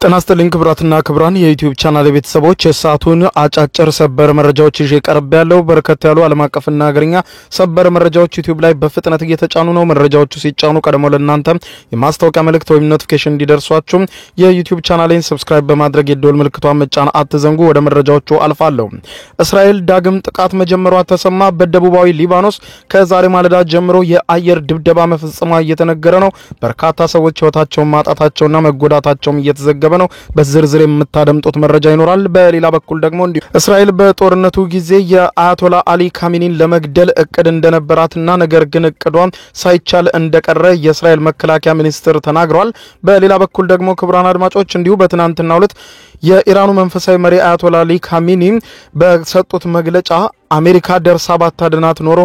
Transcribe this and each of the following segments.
ተናስተልኝ ክብራትና ክብራን የዩቲዩብ ቻናል ቤተሰቦች የሰዓቱን አጫጭር ሰበር መረጃዎች ይዤ ቀርብ ያለው በርከት ያሉ ዓለም አቀፍና ሀገርኛ ሰበር መረጃዎች ዩቲዩብ ላይ በፍጥነት እየተጫኑ ነው። መረጃዎቹ ሲጫኑ ቀደም ለእናንተ የማስታወቂያ መልእክት ወይም ኖቲፊኬሽን እንዲደርሷችሁ የዩቲዩብ ቻናሌን ሰብስክራይብ በማድረግ የደወል ምልክቷን መጫን አትዘንጉ። ወደ መረጃዎቹ አልፋለሁ። እስራኤል ዳግም ጥቃት መጀመሯ ተሰማ። በደቡባዊ ሊባኖስ ከዛሬ ማለዳ ጀምሮ የአየር ድብደባ መፈጸሟ እየተነገረ ነው። በርካታ ሰዎች ህይወታቸውን ማጣታቸውና መጎዳታቸው እየተዘገበ ነው። በዝርዝር የምታደምጡት መረጃ ይኖራል። በሌላ በኩል ደግሞ እስራኤል በጦርነቱ ጊዜ የአያቶላ አሊ ካሚኒን ለመግደል እቅድ እንደነበራትና ነገር ግን እቅዷን ሳይቻል እንደቀረ የእስራኤል መከላከያ ሚኒስትር ተናግሯል። በሌላ በኩል ደግሞ ክቡራን አድማጮች እንዲሁ በትናንትናው ዕለት የኢራኑ መንፈሳዊ መሪ አያቶላ አሊ ካሚኒ በሰጡት መግለጫ አሜሪካ ደርሳ ባታድናት ኖሮ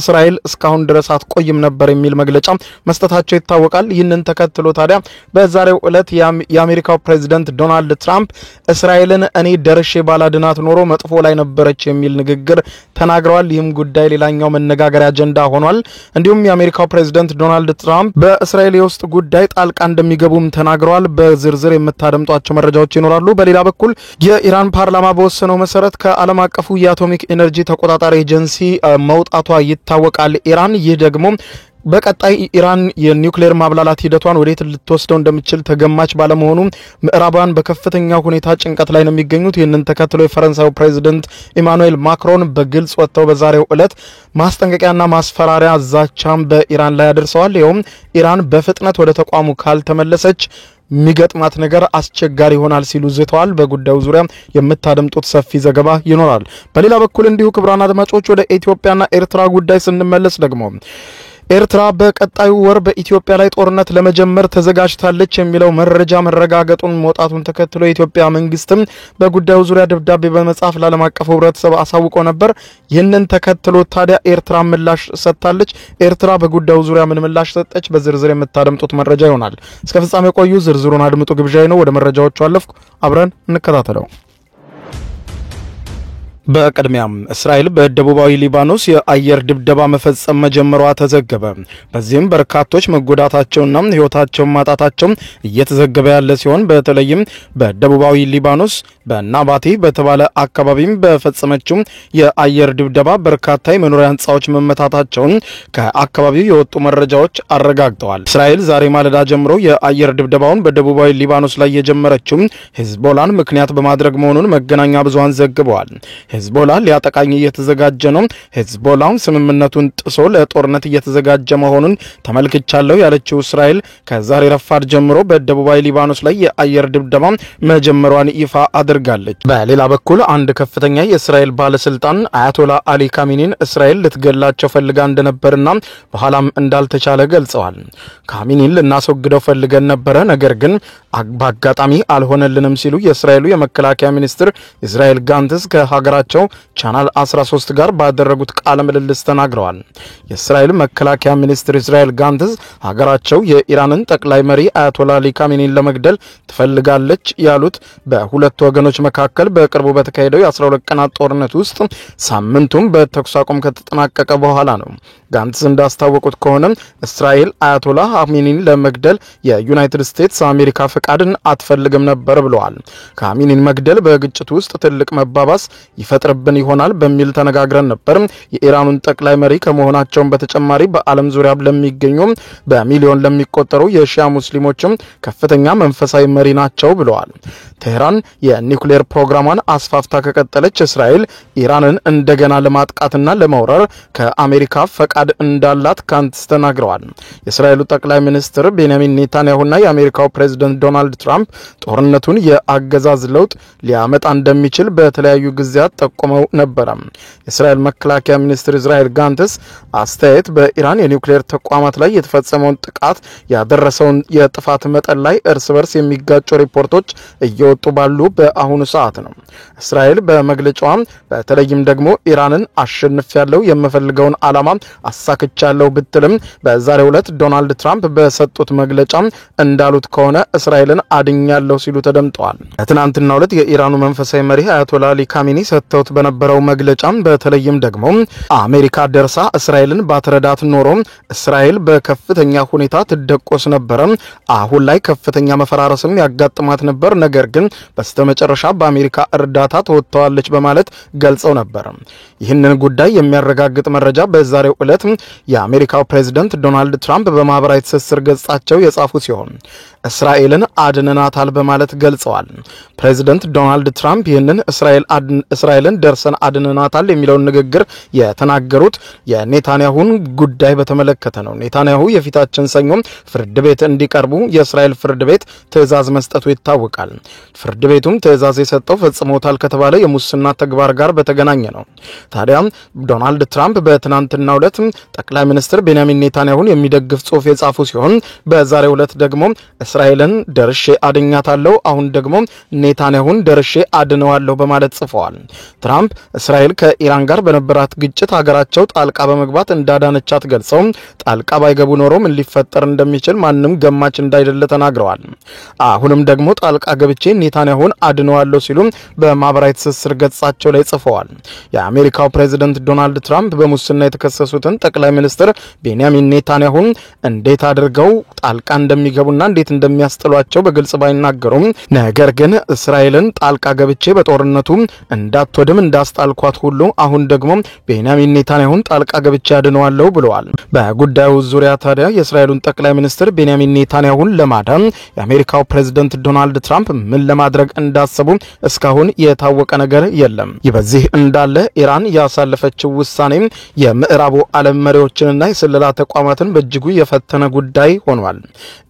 እስራኤል እስካሁን ድረስ አትቆይም ነበር የሚል መግለጫ መስጠታቸው ይታወቃል። ይህንን ተከትሎ ታዲያ በዛሬው ዕለት የአሜሪካው ፕሬዝዳንት ዶናልድ ትራምፕ እስራኤልን እኔ ደርሼ ባላድናት ኖሮ መጥፎ ላይ ነበረች የሚል ንግግር ተናግረዋል። ይህም ጉዳይ ሌላኛው መነጋገሪያ አጀንዳ ሆኗል። እንዲሁም የአሜሪካው ፕሬዝዳንት ዶናልድ ትራምፕ በእስራኤል የውስጥ ጉዳይ ጣልቃ እንደሚገቡም ተናግረዋል። በዝርዝር የምታደምጧቸው መረጃዎች ይኖራሉ። በሌላ በኩል የኢራን ፓርላማ በወሰነው መሰረት ከዓለም አቀፉ የአቶሚክ ኤነርጂ ተቆጣጣሪ ኤጀንሲ መውጣቷ ይታወቃል። ኢራን ይህ ደግሞ በቀጣይ ኢራን የኒውክሌር ማብላላት ሂደቷን ወዴት ልትወስደው እንደምትችል ተገማች ባለመሆኑ ምዕራባውያን በከፍተኛ ሁኔታ ጭንቀት ላይ ነው የሚገኙት። ይህንን ተከትሎ የፈረንሳዩ ፕሬዝዳንት ኢማኑኤል ማክሮን በግልጽ ወጥተው በዛሬው ዕለት ማስጠንቀቂያና ማስፈራሪያ ዛቻም በኢራን ላይ አድርሰዋል። ይኸውም ኢራን በፍጥነት ወደ ተቋሙ ካልተመለሰች የሚገጥማት ነገር አስቸጋሪ ይሆናል ሲሉ ዝተዋል። በጉዳዩ ዙሪያ የምታደምጡት ሰፊ ዘገባ ይኖራል። በሌላ በኩል እንዲሁ ክቡራን አድማጮች ወደ ኢትዮጵያና ኤርትራ ጉዳይ ስንመለስ ደግሞ ኤርትራ በቀጣዩ ወር በኢትዮጵያ ላይ ጦርነት ለመጀመር ተዘጋጅታለች የሚለው መረጃ መረጋገጡን መውጣቱን ተከትሎ የኢትዮጵያ መንግስትም በጉዳዩ ዙሪያ ደብዳቤ በመጻፍ ለዓለም አቀፉ ህብረተሰብ አሳውቆ ነበር። ይህንን ተከትሎ ታዲያ ኤርትራ ምላሽ ሰጥታለች። ኤርትራ በጉዳዩ ዙሪያ ምን ምላሽ ሰጠች? በዝርዝር የምታደምጡት መረጃ ይሆናል። እስከ ፍጻሜ ቆዩ። ዝርዝሩን አድምጡ ግብዣይ ነው። ወደ መረጃዎቹ አለፍኩ። አብረን እንከታተለው። በቀድሚያም እስራኤል በደቡባዊ ሊባኖስ የአየር ድብደባ መፈጸም መጀመሯ ተዘገበ። በዚህም በርካቶች መጎዳታቸውና ህይወታቸውን ማጣታቸው እየተዘገበ ያለ ሲሆን በተለይም በደቡባዊ ሊባኖስ በናባቲ በተባለ አካባቢም በፈጸመችው የአየር ድብደባ በርካታ የመኖሪያ ህንጻዎች መመታታቸውን ከአካባቢው የወጡ መረጃዎች አረጋግጠዋል። እስራኤል ዛሬ ማለዳ ጀምሮ የአየር ድብደባውን በደቡባዊ ሊባኖስ ላይ የጀመረችው ሂዝቦላን ምክንያት በማድረግ መሆኑን መገናኛ ብዙሃን ዘግበዋል። ሂዝቦላ ሊያጠቃኝ እየተዘጋጀ ነው፣ ሂዝቦላ ስምምነቱን ጥሶ ለጦርነት እየተዘጋጀ መሆኑን ተመልክቻለሁ ያለችው እስራኤል ከዛሬ ረፋድ ጀምሮ በደቡባዊ ሊባኖስ ላይ የአየር ድብደባ መጀመሯን ይፋ አድርጋለች። በሌላ በኩል አንድ ከፍተኛ የእስራኤል ባለስልጣን አያቶላ አሊ ካሚኒን እስራኤል ልትገላቸው ፈልጋ እንደነበርና በኋላም እንዳልተቻለ ገልጸዋል። ካሚኒን ልናስወግደው ፈልገን ነበረ፣ ነገር ግን በአጋጣሚ አልሆነልንም ሲሉ የእስራኤሉ የመከላከያ ሚኒስትር እስራኤል ጋንትስ ከሀገራቸው ቻናል 13 ጋር ባደረጉት ቃለ ምልልስ ተናግረዋል። የእስራኤል መከላከያ ሚኒስትር እስራኤል ጋንትስ ሀገራቸው የኢራንን ጠቅላይ መሪ አያቶላ አሊ ካሚኒን ለመግደል ትፈልጋለች ያሉት በሁለቱ ወገኖች መካከል በቅርቡ በተካሄደው የ12 ቀናት ጦርነት ውስጥ ሳምንቱም በተኩስ አቁም ከተጠናቀቀ በኋላ ነው። ጋንትስ እንዳስታወቁት ከሆነ እስራኤል አያቶላ ካሚኒን ለመግደል የዩናይትድ ስቴትስ አሜሪካ ፈቃድን አትፈልግም ነበር ብለዋል። ካሚኒን መግደል በግጭቱ ውስጥ ትልቅ መባባስ ይፈጥርብን ይሆናል በሚል ተነጋግረን ነበር። የኢራኑን ጠቅላይ መሪ ከመሆናቸው በተጨማሪ በዓለም ዙሪያ ለሚገኙ በሚሊዮን ለሚቆጠሩ የሺያ ሙስሊሞችም ከፍተኛ መንፈሳዊ መሪ ናቸው ብለዋል። ቴህራን የኒውክሌር ፕሮግራሟን አስፋፍታ ከቀጠለች እስራኤል ኢራንን እንደገና ለማጥቃትና ለመውረር ከአሜሪካ ፈቃድ እንዳላት ጋንትስ ተናግረዋል። የእስራኤሉ ጠቅላይ ሚኒስትር ቤንያሚን ኔታንያሁና የአሜሪካው ፕሬዝዳንት ዶናልድ ትራምፕ ጦርነቱን የአገዛዝ ለውጥ ሊያመጣ እንደሚችል በተለያዩ ጊዜያት ጠቁመው ነበር። የእስራኤል መከላከያ ሚኒስትር እስራኤል ጋንትስ አስተያየት በኢራን የኒውክሌር ተቋማት ላይ የተፈጸመውን ጥቃት ያደረሰውን የጥፋት መጠን ላይ እርስ በርስ የሚጋጩ ሪፖርቶች እየወጡ እየወጡ ባሉ በአሁኑ ሰዓት ነው። እስራኤል በመግለጫዋ በተለይም ደግሞ ኢራንን አሸንፊያለሁ የምፈልገውን ዓላማ አሳክቻለሁ ብትልም በዛሬው ዕለት ዶናልድ ትራምፕ በሰጡት መግለጫ እንዳሉት ከሆነ እስራኤልን አድኛለሁ ሲሉ ተደምጠዋል። በትናንትናው ዕለት የኢራኑ መንፈሳዊ መሪ አያቶላ አሊ ካሚኒ ሰጥተውት በነበረው መግለጫ በተለይም ደግሞ አሜሪካ ደርሳ እስራኤልን ባትረዳት ኖሮ እስራኤል በከፍተኛ ሁኔታ ትደቆስ ነበር፣ አሁን ላይ ከፍተኛ መፈራረስም ያጋጥማት ነበር፣ ነገር ግን በስተመጨረሻ በአሜሪካ እርዳታ ተወጥተዋለች በማለት ገልጸው ነበር። ይህንን ጉዳይ የሚያረጋግጥ መረጃ በዛሬው ዕለት የአሜሪካው ፕሬዝዳንት ዶናልድ ትራምፕ በማህበራዊ ትስስር ገጻቸው የጻፉ ሲሆን እስራኤልን አድነናታል በማለት ገልጸዋል። ፕሬዝዳንት ዶናልድ ትራምፕ ይህንን እስራኤልን ደርሰን አድነናታል የሚለውን ንግግር የተናገሩት የኔታንያሁን ጉዳይ በተመለከተ ነው። ኔታንያሁ የፊታችን ሰኞ ፍርድ ቤት እንዲቀርቡ የእስራኤል ፍርድ ቤት ትዕዛዝ መስጠቱ ይታወቃል። ፍርድ ቤቱም ትዕዛዝ የሰጠው ፈጽሞታል ከተባለ የሙስና ተግባር ጋር በተገናኘ ነው። ታዲያ ዶናልድ ትራምፕ በትናንትናው ዕለት ጠቅላይ ሚኒስትር ቤንያሚን ኔታንያሁን የሚደግፍ ጽሑፍ የጻፉ ሲሆን በዛሬው ዕለት ደግሞ እስራኤልን ደርሼ አድኛታለሁ፣ አሁን ደግሞ ኔታንያሁን ደርሼ አድነዋለሁ በማለት ጽፈዋል። ትራምፕ እስራኤል ከኢራን ጋር በነበራት ግጭት ሀገራቸው ጣልቃ በመግባት እንዳዳነቻት ገልጸው ጣልቃ ባይገቡ ኖሮ ምን ሊፈጠር እንደሚችል ማንም ገማች እንዳይደለ ተናግረዋል። አሁንም ደግሞ ጣልቃ ገብቼ ኔታንያሁን አድነዋለሁ ሲሉ በማህበራዊ ትስስር ገጻቸው ላይ ጽፈዋል። የአሜሪካው ፕሬዝዳንት ዶናልድ ትራምፕ በሙስና የተከሰሱትን ጠቅላይ ሚኒስትር ቤንያሚን ኔታንያሁን እንዴት አድርገው ጣልቃ እንደሚገቡና እንዴት እንደሚያስጥሏቸው በግልጽ ባይናገሩም ነገር ግን እስራኤልን ጣልቃ ገብቼ በጦርነቱ እንዳትወድም እንዳስጣልኳት ሁሉ አሁን ደግሞ ቤንያሚን ኔታንያሁን ጣልቃ ገብቼ አድነዋለሁ ብለዋል። በጉዳዩ ዙሪያ ታዲያ የእስራኤሉን ጠቅላይ ሚኒስትር ቤንያሚን ኔታንያሁን ለማዳን የአሜሪካው ፕሬዝዳንት ዶናልድ ትራምፕ ምን ለማድረግ እንዳሰቡ እስካሁን የታወቀ ነገር የለም። በዚህ እንዳለ ኢራን ያሳለፈችው ውሳኔ የምዕራቡ ዓለም መሪዎችንና የስለላ ተቋማትን በእጅጉ የፈተነ ጉዳይ ሆኗል።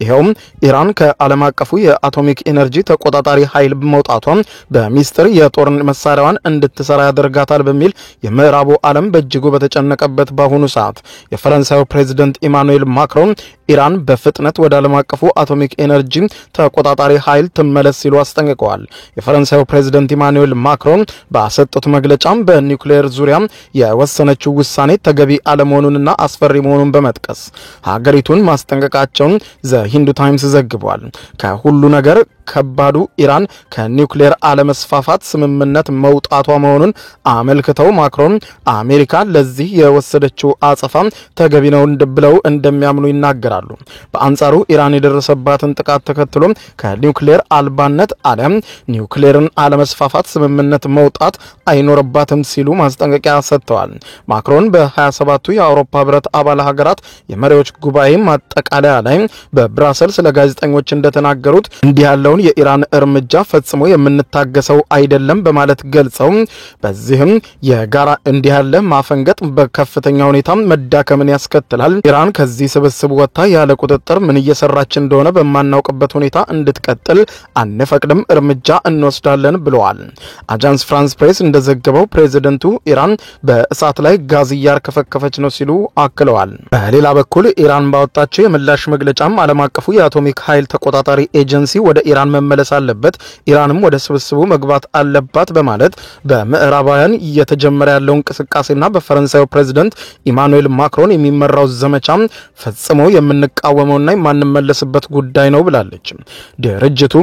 ይሄውም ኢራን ከዓለም አቀፉ የአቶሚክ ኤነርጂ ተቆጣጣሪ ኃይል መውጣቷ በሚስጥር የጦር መሳሪያዋን እንድትሰራ ያደርጋታል በሚል የምዕራቡ ዓለም በእጅጉ በተጨነቀበት በአሁኑ ሰዓት የፈረንሳዩ ፕሬዝዳንት ኢማኑኤል ማክሮን ኢራን በፍጥነት ወደ ዓለም አቀፉ አቶሚክ ኤነርጂ ተቆጣጣሪ ኃይል ትመለስ ሲሉ አስጠንቅቀዋል። የፈረንሳዩ ፕሬዝዳንት ኢማኑኤል ማክሮን በሰጡት መግለጫም በኒውክሌር ዙሪያ የወሰነችው ውሳኔ ተገቢ አለመሆኑንና አስፈሪ መሆኑን በመጥቀስ ሀገሪቱን ማስጠንቀቃቸውን ዘ ሂንዱ ታይምስ ዘግቧል። ከሁሉ ነገር ከባዱ ኢራን ከኒውክሌር አለመስፋፋት ስምምነት መውጣቷ መሆኑን አመልክተው ማክሮን አሜሪካ ለዚህ የወሰደችው አጸፋ ተገቢ ነው ብለው እንደሚያምኑ ይናገራሉ። በአንጻሩ ኢራን የደረሰባትን ጥቃት ተከትሎ ከኒውክሌር አልባነት ዓለም ኒውክሌርን አለመስፋፋት ስምምነት መውጣት አይኖርባትም ሲሉ ማስጠንቀቂያ ሰጥተዋል። ማክሮን በ27ቱ የአውሮፓ ህብረት አባል ሀገራት የመሪዎች ጉባኤ ማጠቃለያ ላይ በብራሰልስ ለጋዜጠኞች እንደተናገሩት እንዲህ ያለው የኢራን እርምጃ ፈጽሞ የምንታገሰው አይደለም በማለት ገልጸው በዚህም የጋራ እንዲህ ያለ ማፈንገጥ በከፍተኛ ሁኔታ መዳከምን ያስከትላል፣ ኢራን ከዚህ ስብስብ ወጥታ ያለ ቁጥጥር ምን እየሰራች እንደሆነ በማናውቅበት ሁኔታ እንድትቀጥል አንፈቅድም፣ እርምጃ እንወስዳለን ብለዋል። አጃንስ ፍራንስ ፕሬስ እንደዘገበው ፕሬዝዳንቱ ኢራን በእሳት ላይ ጋዝ እያርከፈከፈች ነው ሲሉ አክለዋል። በሌላ በኩል ኢራን ባወጣቸው የምላሽ መግለጫም ዓለም አቀፉ የአቶሚክ ኃይል ተቆጣጣሪ ኤጀንሲ ወደ ኢራን መመለስ አለበት፣ ኢራንም ወደ ስብስቡ መግባት አለባት በማለት በምዕራባውያን እየተጀመረ ያለው እንቅስቃሴና በፈረንሳዩ ፕሬዝዳንት ኢማኑኤል ማክሮን የሚመራው ዘመቻ ፈጽሞ የምንቃወመውና የማንመለስበት ጉዳይ ነው ብላለች። ድርጅቱ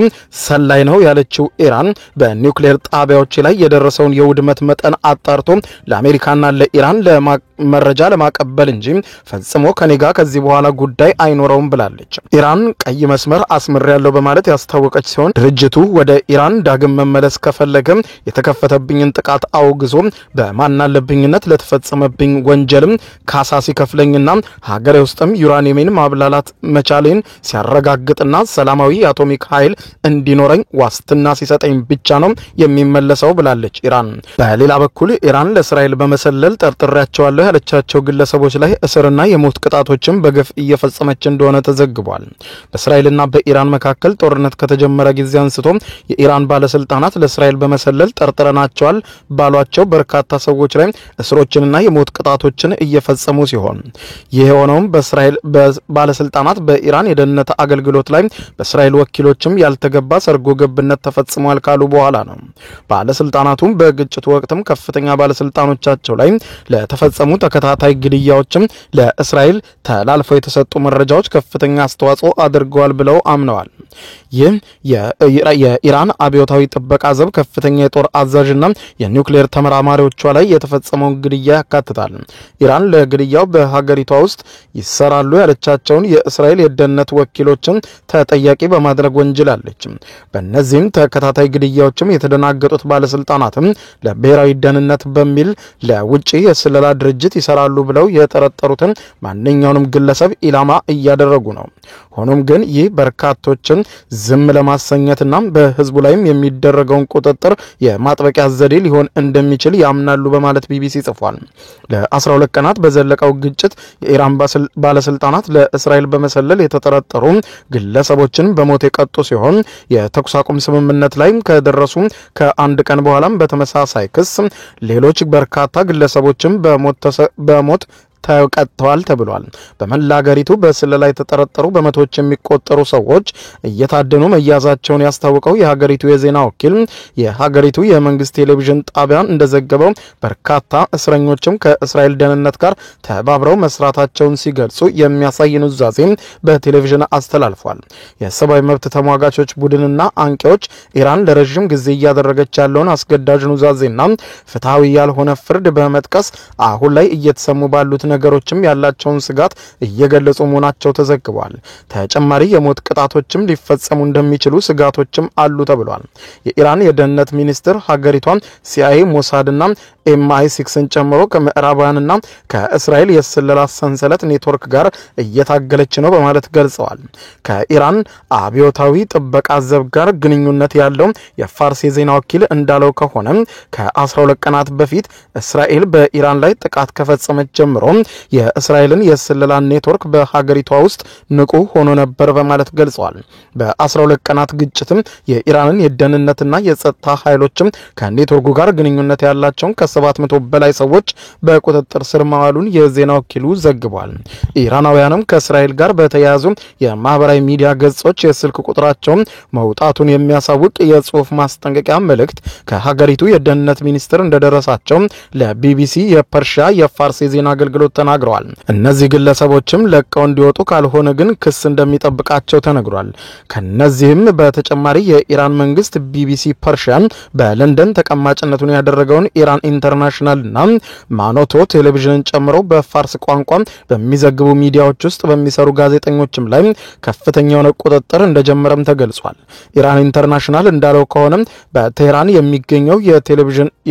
ሰላይ ነው ያለችው ኢራን በኒውክሌር ጣቢያዎች ላይ የደረሰውን የውድመት መጠን አጣርቶ ለአሜሪካና ለኢራን መረጃ ለማቀበል እንጂ ፈጽሞ ከኔጋ ከዚህ በኋላ ጉዳይ አይኖረውም ብላለች። ኢራን ቀይ መስመር አስምሬያለሁ በማለት ያስታወቀች ሲሆን ድርጅቱ ወደ ኢራን ዳግም መመለስ ከፈለገ የተከፈተብኝን ጥቃት አውግዞ በማናለብኝነት ለተፈጸመብኝ ወንጀልም ካሳ ሲከፍለኝና ሀገሬ ውስጥም ዩራኒየምን ማብላላት መቻሌን ሲያረጋግጥና ሰላማዊ የአቶሚክ ኃይል እንዲኖረኝ ዋስትና ሲሰጠኝ ብቻ ነው የሚመለሰው ብላለች ኢራን። በሌላ በኩል ኢራን ለእስራኤል በመሰለል ጠርጥሬያቸዋለሁ ያለቻቸው ግለሰቦች ላይ እስርና የሞት ቅጣቶችን በግፍ እየፈጸመች እንደሆነ ተዘግቧል። በእስራኤልና በኢራን መካከል ጦርነት ከተጀመረ ጊዜ አንስቶ የኢራን ባለስልጣናት ለእስራኤል በመሰለል ጠርጥረናቸዋል ባሏቸው በርካታ ሰዎች ላይ እስሮችንና የሞት ቅጣቶችን እየፈጸሙ ሲሆን ይህ የሆነውም በእስራኤል ባለስልጣናት በኢራን የደህንነት አገልግሎት ላይ በእስራኤል ወኪሎችም ያልተገባ ሰርጎ ገብነት ተፈጽሟል ካሉ በኋላ ነው። ባለስልጣናቱም በግጭቱ ወቅትም ከፍተኛ ባለስልጣኖቻቸው ላይ ለተፈጸሙ ተከታታይ ግድያዎችም ለእስራኤል ተላልፈው የተሰጡ መረጃዎች ከፍተኛ አስተዋጽኦ አድርገዋል ብለው አምነዋል። ይህ የኢራን አብዮታዊ ጥበቃ ዘብ ከፍተኛ የጦር አዛዥና የኒውክሌር ተመራማሪዎቿ ላይ የተፈጸመው ግድያ ያካትታል። ኢራን ለግድያው በሀገሪቷ ውስጥ ይሰራሉ ያለቻቸውን የእስራኤል የደህንነት ወኪሎችን ተጠያቂ በማድረግ ወንጅላለች። በእነዚህም ተከታታይ ግድያዎችም የተደናገጡት ባለስልጣናትም ለብሔራዊ ደህንነት በሚል ለውጪ የስለላ ድርጅት ይሰራሉ ብለው የጠረጠሩትን ማንኛውንም ግለሰብ ኢላማ እያደረጉ ነው። ሆኖም ግን ይህ በርካቶችን ዝም ለማሰኘትና በህዝቡ ላይም የሚደረገውን ቁጥጥር የማጥበቂያ ዘዴ ሊሆን እንደሚችል ያምናሉ በማለት ቢቢሲ ጽፏል። ለ12 ቀናት በዘለቀው ግጭት የኢራን ባለስልጣናት ለእስራኤል በመሰለል የተጠረጠሩ ግለሰቦችን በሞት የቀጡ ሲሆን የተኩስ አቁም ስምምነት ላይ ከደረሱ ከአንድ ቀን በኋላም በተመሳሳይ ክስ ሌሎች በርካታ ግለሰቦችን በሞት ተቀጥተዋል ተብሏል። በመላ ሀገሪቱ በስለላ የተጠረጠሩ በመቶዎች የሚቆጠሩ ሰዎች እየታደኑ መያዛቸውን ያስታወቀው የሀገሪቱ የዜና ወኪል የሀገሪቱ የመንግስት ቴሌቪዥን ጣቢያ እንደዘገበው በርካታ እስረኞችም ከእስራኤል ደህንነት ጋር ተባብረው መስራታቸውን ሲገልጹ የሚያሳይ ኑዛዜ በቴሌቪዥን አስተላልፏል። የሰብአዊ መብት ተሟጋቾች ቡድንና አንቂዎች ኢራን ለረጅም ጊዜ እያደረገች ያለውን አስገዳጅ ኑዛዜና ፍትሃዊ ያልሆነ ፍርድ በመጥቀስ አሁን ላይ እየተሰሙ ባሉት ነገሮችም ያላቸውን ስጋት እየገለጹ መሆናቸው ተዘግቧል። ተጨማሪ የሞት ቅጣቶችም ሊፈጸሙ እንደሚችሉ ስጋቶችም አሉ ተብሏል። የኢራን የደህንነት ሚኒስትር ሀገሪቷን ሲአይኤ፣ ሞሳድና MI6ን ጨምሮ ከምዕራባውያንና ከእስራኤል የስለላ ሰንሰለት ኔትወርክ ጋር እየታገለች ነው በማለት ገልጸዋል። ከኢራን አብዮታዊ ጥበቃ ዘብ ጋር ግንኙነት ያለው የፋርስ የዜና ወኪል እንዳለው ከሆነ ከ12 ቀናት በፊት እስራኤል በኢራን ላይ ጥቃት ከፈጸመች ጀምሮ የእስራኤልን የስለላ ኔትወርክ በሀገሪቷ ውስጥ ንቁ ሆኖ ነበር በማለት ገልጸዋል። በ12 ቀናት ግጭትም የኢራንን የደህንነትና የጸጥታ ኃይሎችም ከኔትወርኩ ጋር ግንኙነት ያላቸውን ከ700 በላይ ሰዎች በቁጥጥር ስር ማዋሉን የዜና ወኪሉ ዘግቧል። ኢራናውያንም ከእስራኤል ጋር በተያያዙ የማህበራዊ ሚዲያ ገጾች የስልክ ቁጥራቸውን መውጣቱን የሚያሳውቅ የጽሑፍ ማስጠንቀቂያ መልእክት ከሀገሪቱ የደህንነት ሚኒስትር እንደደረሳቸው ለቢቢሲ የፐርሺያ የፋርስ የዜና አገልግሎት ተናግረዋል። እነዚህ ግለሰቦችም ለቀው እንዲወጡ ካልሆነ ግን ክስ እንደሚጠብቃቸው ተነግሯል። ከነዚህም በተጨማሪ የኢራን መንግስት ቢቢሲ ፐርሺያ በለንደን ተቀማጭነቱን ያደረገውን ኢራን ኢንተርናሽናልና ማኖቶ ቴሌቪዥንን ጨምሮ በፋርስ ቋንቋ በሚዘግቡ ሚዲያዎች ውስጥ በሚሰሩ ጋዜጠኞችም ላይ ከፍተኛ የሆነ ቁጥጥር እንደጀመረም ተገልጿል። ኢራን ኢንተርናሽናል እንዳለው ከሆነ በቴህራን የሚገኘው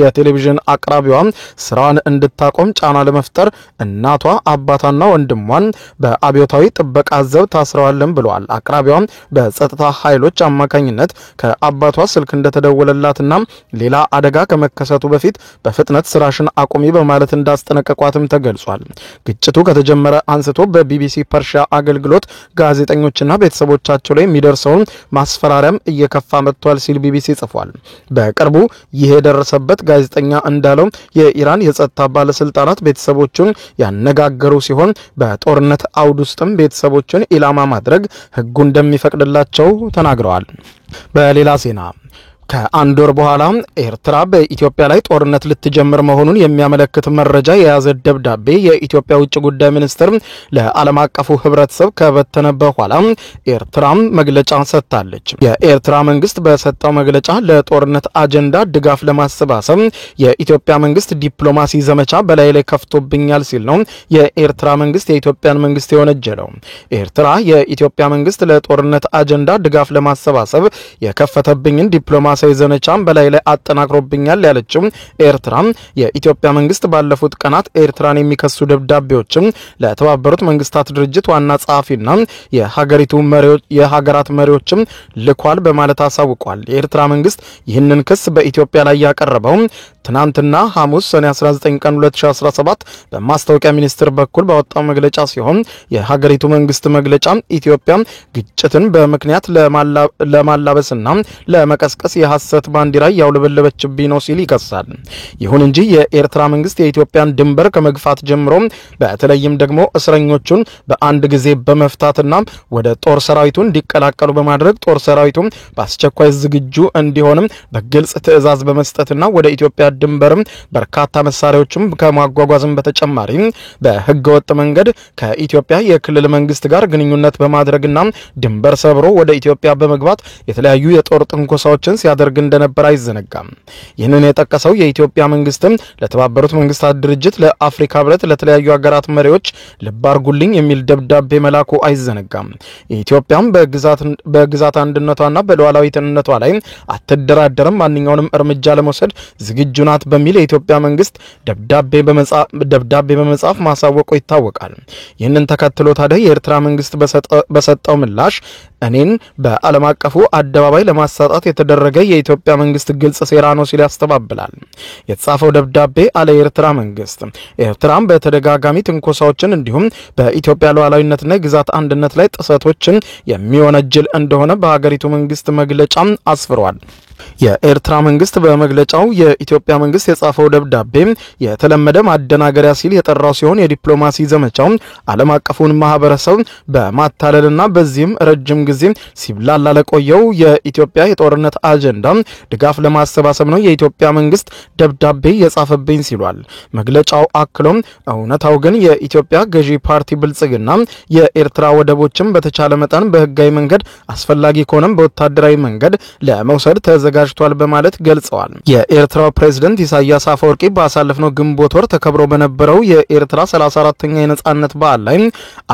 የቴሌቪዥን አቅራቢዋ ስራዋን እንድታቆም ጫና ለመፍጠር እናቷ፣ አባቷና ወንድሟን በአብዮታዊ ጥበቃ ዘብ ታስረዋልን ብለዋል። አቅራቢዋ በጸጥታ ኃይሎች አማካኝነት ከአባቷ ስልክ እንደተደወለላትና ሌላ አደጋ ከመከሰቱ በፊት በፍጥነት ስራሽን አቁሚ በማለት እንዳስጠነቀቋትም ተገልጿል። ግጭቱ ከተጀመረ አንስቶ በቢቢሲ ፐርሺያ አገልግሎት ጋዜጠኞችና ቤተሰቦቻቸው ላይ የሚደርሰውን ማስፈራሪያም እየከፋ መጥቷል ሲል ቢቢሲ ጽፏል። በቅርቡ ይሄ የደረሰበት ጋዜጠኛ እንዳለው የኢራን የጸጥታ ባለስልጣናት ቤተሰቦቹን ያነጋገሩ ሲሆን በጦርነት አውድ ውስጥም ቤተሰቦችን ኢላማ ማድረግ ሕጉ እንደሚፈቅድላቸው ተናግረዋል። በሌላ ዜና ከአንድ ወር በኋላ ኤርትራ በኢትዮጵያ ላይ ጦርነት ልትጀምር መሆኑን የሚያመለክት መረጃ የያዘ ደብዳቤ የኢትዮጵያ ውጭ ጉዳይ ሚኒስትር ለዓለም አቀፉ ህብረተሰብ ከበተነ በኋላ ኤርትራ መግለጫ ሰጥታለች። የኤርትራ መንግስት በሰጠው መግለጫ ለጦርነት አጀንዳ ድጋፍ ለማሰባሰብ የኢትዮጵያ መንግስት ዲፕሎማሲ ዘመቻ በላይ ላይ ከፍቶብኛል ሲል ነው የኤርትራ መንግስት የኢትዮጵያን መንግስት የወነጀለው። ኤርትራ የኢትዮጵያ መንግስት ለጦርነት አጀንዳ ድጋፍ ለማሰባሰብ የከፈተብኝን ዲፕሎማሲ ዲፕሎማሲያዊ ዘመቻም በላይ ላይ አጠናክሮብኛል ያለችው ኤርትራ የኢትዮጵያ መንግስት ባለፉት ቀናት ኤርትራን የሚከሱ ደብዳቤዎችም ለተባበሩት መንግስታት ድርጅት ዋና ጸሐፊና የሀገራት መሪዎችም ልኳል በማለት አሳውቋል። የኤርትራ መንግስት ይህንን ክስ በኢትዮጵያ ላይ ያቀረበው ትናንትና ሐሙስ ሰኔ 19 ቀን 2017 በማስታወቂያ ሚኒስቴር በኩል ባወጣው መግለጫ ሲሆን የሀገሪቱ መንግስት መግለጫ ኢትዮጵያ ግጭትን በምክንያት ለማላበስና ለመቀስቀስ የሐሰት ባንዲራ ያውለበለበችብኝ ነው ሲል ይከሳል። ይሁን እንጂ የኤርትራ መንግስት የኢትዮጵያን ድንበር ከመግፋት ጀምሮ በተለይም ደግሞ እስረኞቹን በአንድ ጊዜ በመፍታትና ወደ ጦር ሰራዊቱ እንዲቀላቀሉ በማድረግ ጦር ሰራዊቱ በአስቸኳይ ዝግጁ እንዲሆንም በግልጽ ትዕዛዝ በመስጠትና ወደ ኢትዮጵያ ድንበርም በርካታ መሳሪያዎችም ከማጓጓዝም በተጨማሪ በህገወጥ መንገድ ከኢትዮጵያ የክልል መንግስት ጋር ግንኙነት በማድረግና ድንበር ሰብሮ ወደ ኢትዮጵያ በመግባት የተለያዩ የጦር ጥንኮሳዎችን ሲያደርግ እንደነበር አይዘነጋም። ይህንን የጠቀሰው የኢትዮጵያ መንግስትም ለተባበሩት መንግስታት ድርጅት፣ ለአፍሪካ ህብረት፣ ለተለያዩ ሀገራት መሪዎች ልብ አድርጉልኝ የሚል ደብዳቤ መላኩ አይዘነጋም። ኢትዮጵያም በግዛት አንድነቷና በሉዓላዊነቷ ላይ አትደራደርም፣ ማንኛውንም እርምጃ ለመውሰድ ዝግጁ ናት በሚል የኢትዮጵያ መንግስት ደብዳቤ በመጻፍ ማሳወቁ ይታወቃል። ይህንን ተከትሎ ታዲያ የኤርትራ መንግስት በሰጠው ምላሽ እኔን በዓለም አቀፉ አደባባይ ለማሳጣት የተደረገ የኢትዮጵያ መንግስት ግልጽ ሴራ ነው ሲል ያስተባብላል። የተጻፈው ደብዳቤ አለ የኤርትራ መንግስት ኤርትራም በተደጋጋሚ ትንኮሳዎችን እንዲሁም በኢትዮጵያ ሉዓላዊነትና ግዛት አንድነት ላይ ጥሰቶችን የሚወነጅል እንደሆነ በሀገሪቱ መንግስት መግለጫ አስፍሯል። የኤርትራ መንግስት በመግለጫው የኢትዮጵያ መንግስት የጻፈው ደብዳቤ የተለመደ ማደናገሪያ ሲል የጠራው ሲሆን የዲፕሎማሲ ዘመቻው ዓለም አቀፉን ማህበረሰብ በማታለልና በዚህም ረጅም ጊዜ ሲብላላ ለቆየው የኢትዮጵያ የጦርነት አጀንዳ ድጋፍ ለማሰባሰብ ነው የኢትዮጵያ መንግስት ደብዳቤ የጻፈብኝ ሲሏል። መግለጫው አክሎም እውነታው ግን የኢትዮጵያ ገዢ ፓርቲ ብልጽግና የኤርትራ ወደቦችን በተቻለ መጠን በህጋዊ መንገድ አስፈላጊ ከሆነም በወታደራዊ መንገድ ለመውሰድ ተዘጋጅቷል በማለት ገልጸዋል። የኤርትራው ፕሬዝዳንት ኢሳያስ አፈወርቂ ባሳለፍነው ግንቦት ወር ተከብሮ በነበረው የኤርትራ 34ኛ የነጻነት በዓል ላይ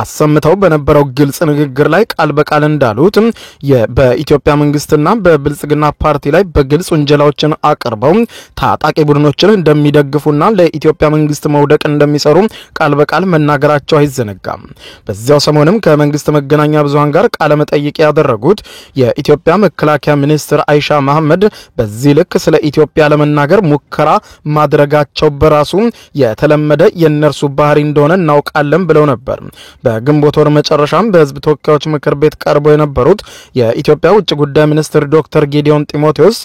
አሰምተው በነበረው ግልጽ ንግግር ላይ ቃል በቃል እንዳሉት በኢትዮጵያ መንግስትና በብልጽግና ፓርቲ ላይ በግልጽ ወንጀላዎችን አቅርበው ታጣቂ ቡድኖችን እንደሚደግፉና ለኢትዮጵያ መንግስት መውደቅ እንደሚሰሩ ቃል በቃል መናገራቸው አይዘነጋም። በዚያው ሰሞንም ከመንግስት መገናኛ ብዙሃን ጋር ቃለ መጠይቅ ያደረጉት የኢትዮጵያ መከላከያ ሚኒስትር አይሻ መሐመድ በዚህ ልክ ስለ ኢትዮጵያ ለመናገር ሙከራ ማድረጋቸው በራሱ የተለመደ የነርሱ ባህሪ እንደሆነ እናውቃለን ብለው ነበር። በግንቦት ወር መጨረሻም በህዝብ ተወካዮች ምክር ቤት ቀርበው የነበሩት የኢትዮጵያ ውጭ ጉዳይ ሚኒስትር ዶክተር ጌዲዮን ጢሞቴዎስ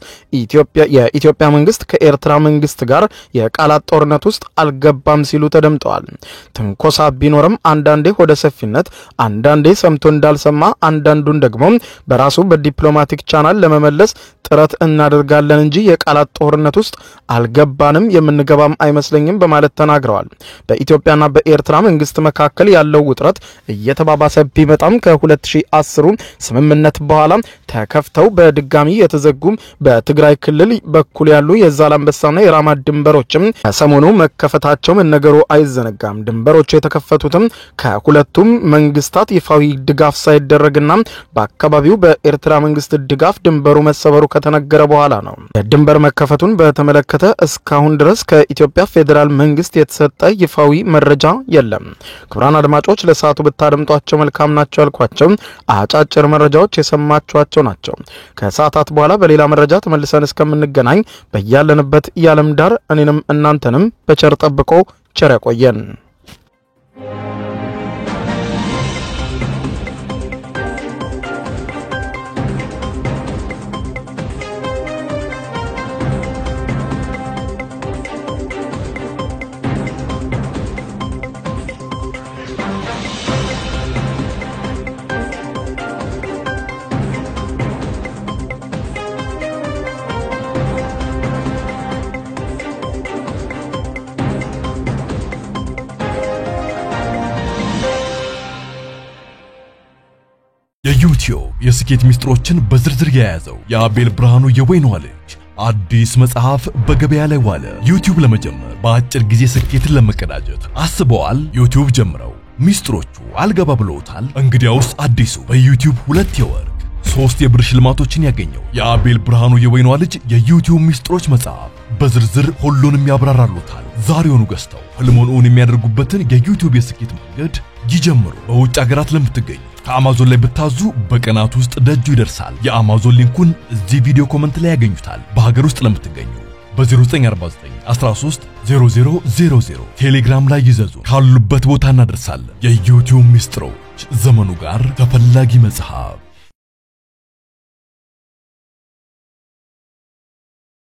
የኢትዮጵያ መንግስት ከኤርትራ መንግስት ጋር የቃላት ጦርነት ውስጥ አልገባም ሲሉ ተደምጠዋል። ትንኮሳ ቢኖርም አንዳንዴ ወደ ሰፊነት፣ አንዳንዴ ሰምቶ እንዳልሰማ፣ አንዳንዱን ደግሞ በራሱ በዲፕሎማቲክ ቻናል ለመመለስ ጥረት እናደርጋለን እንጂ የቃላት ጦርነት ውስጥ አልገባንም፣ የምንገባም አይመስለኝም በማለት ተናግረዋል። በኢትዮጵያና በኤርትራ መንግስት መካከል ያለው ውጥረት እየተባባሰ ቢመጣም ከ2010 ስምምነት በኋላ ተከፍተው በድጋሚ የተዘጉ በትግራይ ክልል በኩል ያሉ የዛላምበሳና የራማ ድንበሮችም ሰሞኑ መከፈታቸው መነገሩ አይዘነጋም። ድንበሮቹ የተከፈቱትም ከሁለቱም መንግስታት ይፋዊ ድጋፍ ሳይደረግና በአካባቢው በኤርትራ መንግስት ድጋፍ ድንበሩ መሰበሩ ከተነገረ በኋላ ነው። የድንበር መከፈቱን በተመለከተ እስካሁን ድረስ ከኢትዮጵያ ፌዴራል መንግስት የተሰጠ ይፋዊ መረጃ የለም። ክቡራን አድማጮች ለሰዓቱ ብታደምጧቸው መልካም ናቸው ያልኳቸው አጫጭር መረጃዎች የሰማችኋቸው ናቸው። ከሰዓታት በኋላ በሌላ መረጃ ተመልሰን እስከምንገናኝ በያለንበት የዓለም ዳር እኔንም እናንተንም በቸር ጠብቆ ቸር ያቆየን። የዩቲዩብ የስኬት ሚስጥሮችን በዝርዝር የያዘው የአቤል ብርሃኑ የወይኗ ልጅ አዲስ መጽሐፍ በገበያ ላይ ዋለ። ዩቲዩብ ለመጀመር በአጭር ጊዜ ስኬትን ለመቀዳጀት አስበዋል? ዩቲዩብ ጀምረው ሚስጥሮቹ አልገባ ብለውታል? እንግዲያውስ አዲሱ በዩቲዩብ 2 የወርቅ 3 የብር ሽልማቶችን ያገኘው የአቤል ብርሃኑ የወይኗ ልጅ የዩቲዩብ ሚስጥሮች መጽሐፍ በዝርዝር ሁሉንም ያብራራሉታል። ዛሬውኑ ገዝተው ህልሞን እውን የሚያደርጉበትን የዩቲዩብ የስኬት መንገድ ይጀምሩ። በውጭ ሀገራት ለምትገኙ ከአማዞን ላይ ብታዙ በቀናት ውስጥ ደጁ ይደርሳል። የአማዞን ሊንኩን እዚህ ቪዲዮ ኮመንት ላይ ያገኙታል። በሀገር ውስጥ ለምትገኙ በ0949 13 0000 ቴሌግራም ላይ ይዘዙ። ካሉበት ቦታ እናደርሳለን። የዩቲዩብ ሚስጥሮች ዘመኑ ጋር ተፈላጊ መጽሐፍ